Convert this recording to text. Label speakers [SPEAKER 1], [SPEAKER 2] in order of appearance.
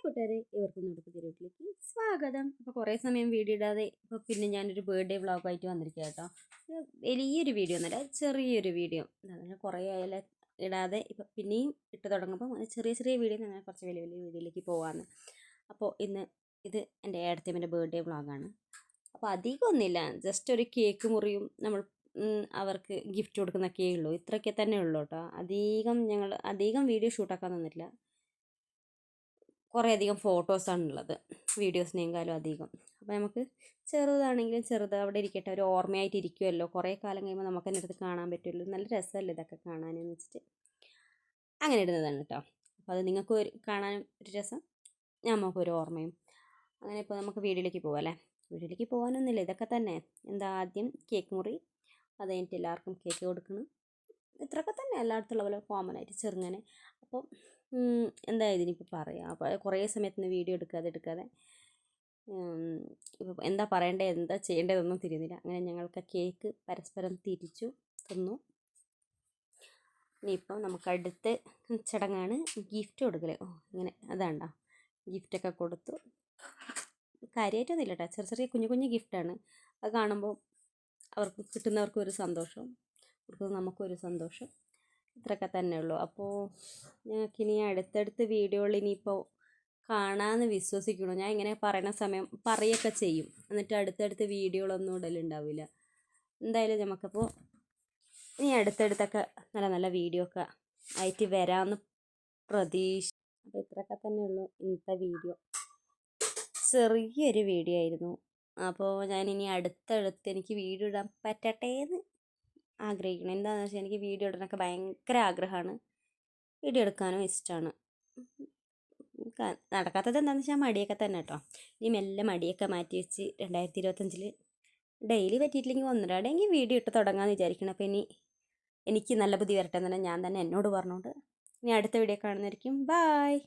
[SPEAKER 1] കൂട്ടുകാരെ, ഇവർക്കും നമ്മുടെ പുതിയ വീട്ടിലേക്ക് സ്വാഗതം. അപ്പോൾ കുറേ സമയം വീഡിയോ ഇടാതെ ഇപ്പോൾ പിന്നെ ഞാനൊരു ബർത്ത്ഡേ വ്ളോഗായിട്ട് വന്നിരിക്കുക കേട്ടോ. വലിയൊരു വീഡിയോ ഒന്നുമല്ല, ചെറിയൊരു വീഡിയോ. അങ്ങനെ കുറേ ആയാലും ഇടാതെ ഇപ്പം പിന്നെയും ഇട്ട് തുടങ്ങുമ്പോൾ ചെറിയ ചെറിയ വീഡിയോ അങ്ങനെ കുറച്ച് വലിയ വലിയ വീഡിയോയിലേക്ക് പോകാമെന്ന്. അപ്പോൾ ഇത് എൻ്റെ ഏടത്തിയമ്മൻ്റെ ബർത്ത്ഡേ വ്ളോഗാണ്. അപ്പോൾ അധികം ഒന്നുമില്ല, ജസ്റ്റ് ഒരു കേക്ക് മുറിയും നമ്മൾ അവർക്ക് ഗിഫ്റ്റ് കൊടുക്കുന്നൊക്കെ ഉള്ളൂ. ഇത്രയൊക്കെ തന്നെ ഉള്ളൂ കേട്ടോ. അധികം വീഡിയോ ഷൂട്ടാക്കാൻ തന്നിട്ടില്ല. കുറേ അധികം ഫോട്ടോസാണുള്ളത്, വീഡിയോസിനേക്കാളും അധികം. അപ്പോൾ നമുക്ക് ചെറുതാണെങ്കിലും ചെറുത് അവിടെ ഇരിക്കട്ടെ, ഒരു ഓർമ്മയായിട്ട് ഇരിക്കുമല്ലോ. കുറേ കാലം കഴിയുമ്പോൾ നമുക്ക് തന്നെ അടുത്ത് കാണാൻ പറ്റുമല്ലോ. നല്ല രസമല്ലേ ഇതൊക്കെ കാണാനെന്ന് വെച്ചിട്ട് അങ്ങനെ ഇടുന്നതാണ് കേട്ടോ. അപ്പോൾ അത് നിങ്ങൾക്ക് കാണാൻ ഒരു രസം, നമുക്കൊരു ഓർമ്മയും. അങ്ങനെ ഇപ്പോൾ നമുക്ക് വീഡിയോയിലേക്ക് പോകാം അല്ലേ. വീഡിയോയിലേക്ക് പോകാനൊന്നുമില്ല, ഇതൊക്കെ തന്നെ. ആദ്യം കേക്ക് മുറി, അത് കഴിഞ്ഞിട്ട് എല്ലാവർക്കും കേക്ക് കൊടുക്കണം. ഇത്രയൊക്കെ തന്നെ എല്ലായിടത്തുള്ള പോലെ കോമൺ ആയിട്ട് ചെറുങ്ങനെ. അപ്പോൾ ഇതിനിപ്പോൾ പറയാം. അപ്പോൾ കുറേ സമയത്തിന് വീഡിയോ എടുക്കാതെ ഇപ്പോൾ എന്താ പറയേണ്ടത് എന്താ ചെയ്യേണ്ടതെന്നൊന്നും തിരിയുന്നില്ല. അങ്ങനെ ഞങ്ങൾക്ക് കേക്ക് പരസ്പരം തിരിച്ചു തന്നു. ഇനിയിപ്പോൾ നമുക്ക് അടുത്ത ചടങ്ങാണ് ഗിഫ്റ്റ് കൊടുക്കൽ. ഇങ്ങനെ അതാണ്ടോ, ഗിഫ്റ്റൊക്കെ കൊടുത്തു. കാര്യമായിട്ടൊന്നുമില്ല കേട്ടോ, ചെറിയ ചെറിയ കുഞ്ഞു കുഞ്ഞു ഗിഫ്റ്റാണ്. അത് കാണുമ്പോൾ അവർക്ക് കിട്ടുന്നവർക്കും ഒരു സന്തോഷം, കൊടുക്കുന്നത് നമുക്കൊരു സന്തോഷം. ഇത്രയൊക്കെ തന്നെ ഉള്ളൂ. അപ്പോൾ ഞങ്ങൾക്കിനി അടുത്തടുത്ത വീഡിയോകൾ ഇനിയിപ്പോൾ കാണാമെന്ന് വിശ്വസിക്കണം. ഞാൻ ഇങ്ങനെ പറയുന്ന സമയം പറയുകയൊക്കെ ചെയ്യും, എന്നിട്ട് അടുത്തടുത്ത വീഡിയോകളൊന്നും ഇടലുണ്ടാവില്ല. എന്തായാലും നമുക്കപ്പോൾ ഇനി അടുത്തടുത്തൊക്കെ നല്ല നല്ല വീഡിയോ ഒക്കെ ആയിട്ട് വരാമെന്ന് പ്രതീക്ഷ. അപ്പോൾ ഇത്രയൊക്കെ തന്നെ ഉള്ളൂ ഇന്നത്തെ വീഡിയോ. ചെറിയൊരു വീഡിയോ ആയിരുന്നു. അപ്പോൾ ഞാനിനി അടുത്തടുത്ത് എനിക്ക് വീഡിയോ ഇടാൻ പറ്റട്ടെ എന്ന് ആഗ്രഹിക്കണം. എന്താണെന്ന് വെച്ചാൽ എനിക്ക് വീഡിയോ ഇടാനൊക്കെ ഭയങ്കര ആഗ്രഹമാണ്, വീഡിയോ എടുക്കാനും ഇഷ്ടമാണ്. നടക്കാത്തത് എന്താണെന്ന് വെച്ചാൽ മടിയൊക്കെ തന്നെ കേട്ടോ. ഇനി മെല്ലെ മടിയൊക്കെ മാറ്റി വെച്ച് 2025 ഡെയിലി പറ്റിയിട്ടില്ലെങ്കിൽ ഒന്നരാടെങ്കിൽ വീഡിയോ ഇട്ട് തുടങ്ങാമെന്ന് വിചാരിക്കണം. അപ്പോൾ എനിക്ക് നല്ല ബുദ്ധി വരട്ടെ എന്ന് തന്നെ ഞാൻ തന്നെ എന്നോട് പറഞ്ഞുകൊണ്ട് ഇനി അടുത്ത വീഡിയോ കാണുന്നതായിരിക്കും. ബായ്.